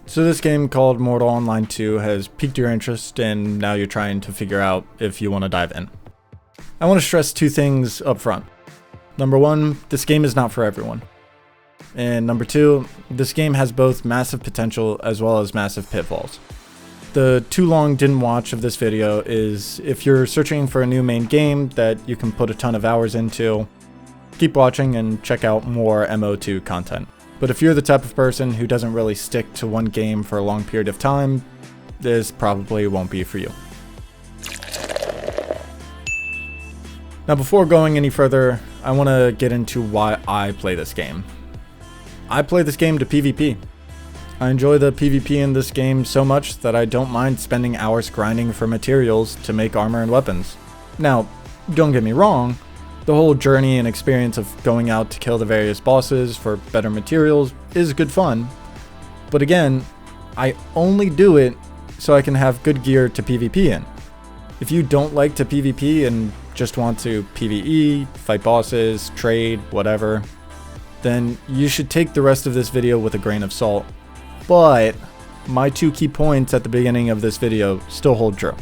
So this game called Mortal Online 2 has piqued your interest and now you're trying to figure out if you want to dive in. I want to stress two things up front. Number one, this game is not for everyone. And number two, this game has both massive potential as well as massive pitfalls. The too long didn't watch of this video is if you're searching for a new main game that you can put a ton of hours into, keep watching and check out more MO2 content. But if you're the type of person who doesn't really stick to one game for a long period of time, this probably won't be for you. Now before going any further, I want to get into why I play this game. I play this game to PvP. I enjoy the PvP in this game so much that I don't mind spending hours grinding for materials to make armor and weapons. Now, don't get me wrong, the whole journey and experience of going out to kill the various bosses for better materials is good fun, but again, I only do it so I can have good gear to PvP in. If you don't like to PvP and just want to PvE, fight bosses, trade, whatever, then you should take the rest of this video with a grain of salt. But my two key points at the beginning of this video still hold true.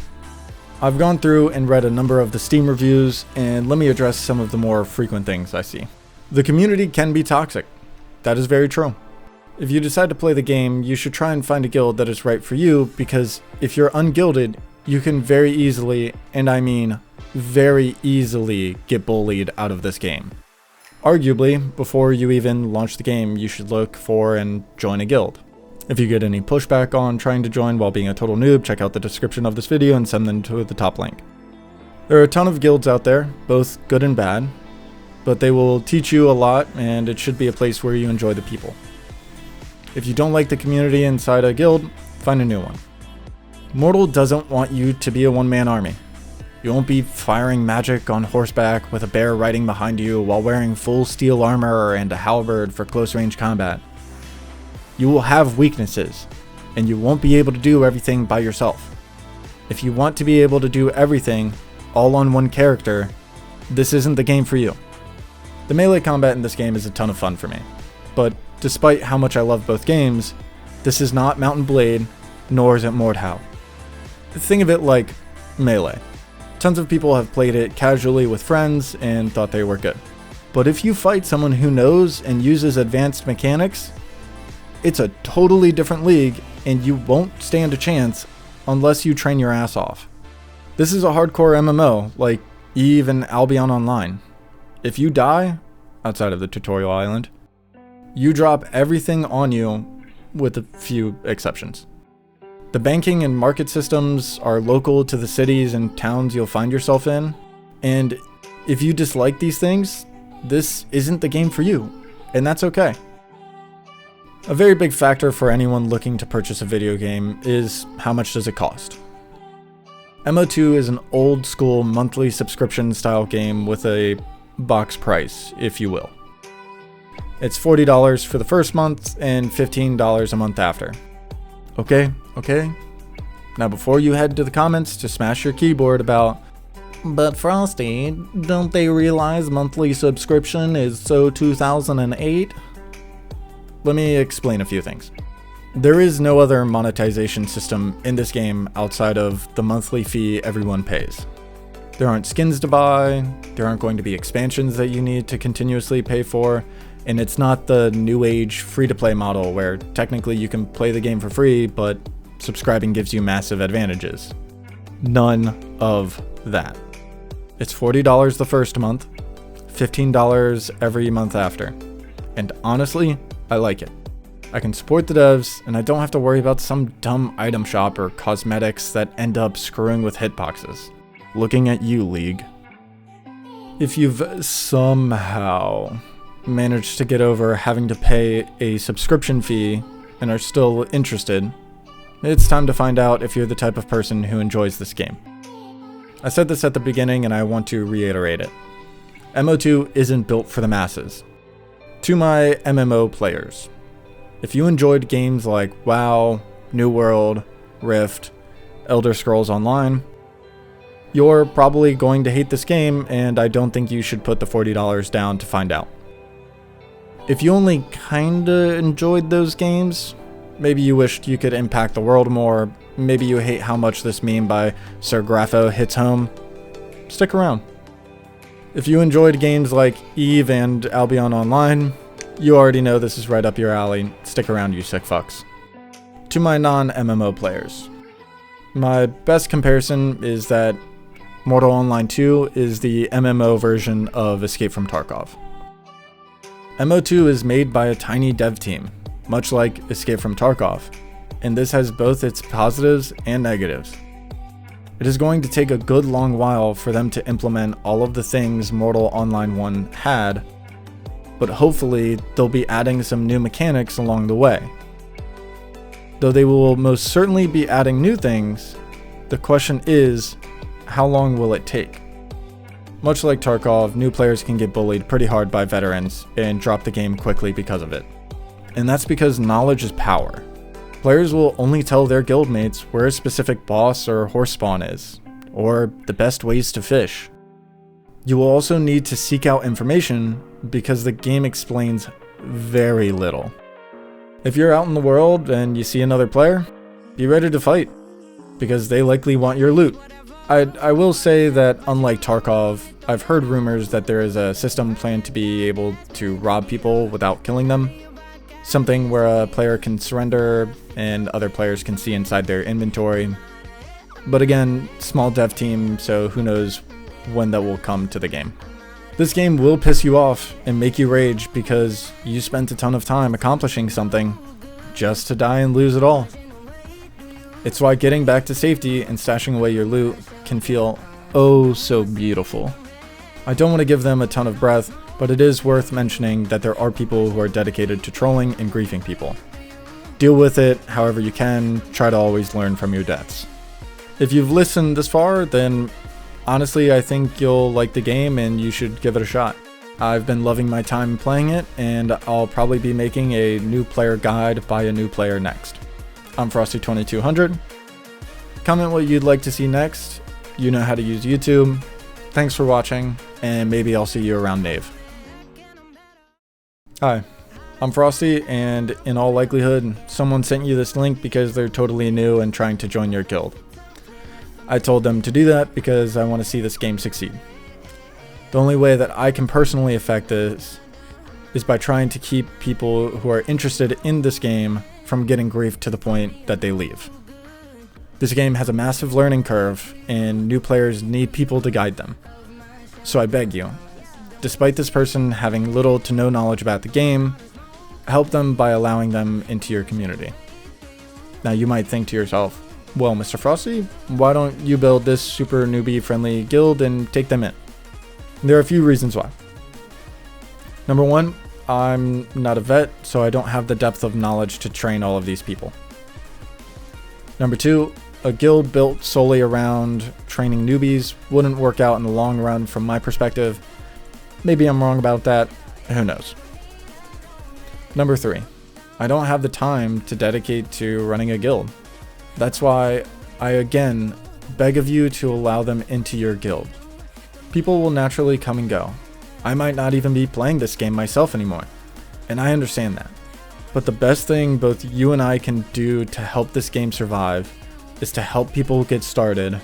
I've gone through and read a number of the Steam reviews, and let me address some of the more frequent things I see. The community can be toxic. That is very true. If you decide to play the game, you should try and find a guild that is right for you, because if you're ungilded, you can very easily, and I mean very easily, get bullied out of this game. Arguably, before you even launch the game, you should look for and join a guild. If you get any pushback on trying to join while being a total noob, check out the description of this video and send them to the top link. There are a ton of guilds out there, both good and bad, but they will teach you a lot and it should be a place where you enjoy the people. If you don't like the community inside a guild, find a new one. Mortal doesn't want you to be a one-man army. You won't be firing magic on horseback with a bear riding behind you while wearing full steel armor and a halberd for close-range combat. You will have weaknesses, and you won't be able to do everything by yourself. If you want to be able to do everything all on one character, this isn't the game for you. The melee combat in this game is a ton of fun for me, but despite how much I love both games, this is not Mount and Blade, nor is it Mordhau. Think of it like Melee. Tons of people have played it casually with friends and thought they were good. But if you fight someone who knows and uses advanced mechanics, it's a totally different league and you won't stand a chance unless you train your ass off. This is a hardcore MMO like EVE and Albion Online. If you die, outside of the tutorial island, you drop everything on you with a few exceptions. The banking and market systems are local to the cities and towns you'll find yourself in, and if you dislike these things, this isn't the game for you, and that's okay. A very big factor for anyone looking to purchase a video game is how much does it cost. MO2 is an old school monthly subscription style game with a box price, if you will. It's $40 for the first month and $15 a month after. Okay. Now before you head to the comments to smash your keyboard about, but Frosty, don't they realize monthly subscription is so 2008? Let me explain a few things. There is no other monetization system in this game outside of the monthly fee everyone pays. There aren't skins to buy, there aren't going to be expansions that you need to continuously pay for, and it's not the new age free-to-play model where technically you can play the game for free, but subscribing gives you massive advantages. None of that. It's $40 the first month, $15 every month after. And honestly, I like it. I can support the devs, and I don't have to worry about some dumb item shop or cosmetics that end up screwing with hitboxes. Looking at you, League. If you've somehow managed to get over having to pay a subscription fee and are still interested, it's time to find out if you're the type of person who enjoys this game. I said this at the beginning and I want to reiterate it. MO2 isn't built for the masses. To my MMO players, if you enjoyed games like WoW, New World, Rift, Elder Scrolls Online, you're probably going to hate this game, and I don't think you should put the $40 down to find out. If you only kinda enjoyed those games, Maybe you wished you could impact the world more. Maybe you hate how much this meme by Sir Grapho hits home. Stick around. If you enjoyed games like EVE and Albion Online, you already know this is right up your alley. Stick around, you sick fucks. To my non-MMO players, my best comparison is that Mortal Online 2 is the MMO version of Escape from Tarkov. MO2 is made by a tiny dev team, much like Escape from Tarkov, and this has both its positives and negatives. It is going to take a good long while for them to implement all of the things Mortal Online 1 had, but hopefully they'll be adding some new mechanics along the way. Though they will most certainly be adding new things, the question is, how long will it take? Much like Tarkov, new players can get bullied pretty hard by veterans and drop the game quickly because of it. And that's because knowledge is power. Players will only tell their guildmates where a specific boss or horse spawn is, or the best ways to fish. You will also need to seek out information because the game explains very little. If you're out in the world and you see another player, be ready to fight, because they likely want your loot. I will say that unlike Tarkov, I've heard rumors that there is a system planned to be able to rob people without killing them. Something where a player can surrender and other players can see inside their inventory. But again, small dev team, so who knows when that will come to the game. This game will piss you off and make you rage because you spent a ton of time accomplishing something just to die and lose it all. It's why getting back to safety and stashing away your loot can feel oh so beautiful. I don't want to give them a ton of breath, but it is worth mentioning that there are people who are dedicated to trolling and griefing people. Deal with it however you can, try to always learn from your deaths. If you've listened this far, then honestly I think you'll like the game and you should give it a shot. I've been loving my time playing it, and I'll probably be making a new player guide by a new player next. I'm Frosty2200. Comment what you'd like to see next. You know how to use YouTube. Thanks for watching, and maybe I'll see you around Nave. Hi, I'm Frosty, and in all likelihood, someone sent you this link because they're totally new and trying to join your guild. I told them to do that because I want to see this game succeed. The only way that I can personally affect this is by trying to keep people who are interested in this game from getting grief to the point that they leave. This game has a massive learning curve, and new players need people to guide them. So I beg you, despite this person having little to no knowledge about the game, help them by allowing them into your community. Now you might think to yourself, well, Mr. Frosty, why don't you build this super newbie friendly guild and take them in? There are a few reasons why. Number one, I'm not a vet, so I don't have the depth of knowledge to train all of these people. Number two, a guild built solely around training newbies wouldn't work out in the long run from my perspective. Maybe I'm wrong about that, who knows. Number three, I don't have the time to dedicate to running a guild. That's why I again beg of you to allow them into your guild. People will naturally come and go. I might not even be playing this game myself anymore, and I understand that. But the best thing both you and I can do to help this game survive is to help people get started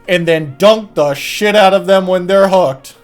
and then dunk the shit out of them when they're hooked.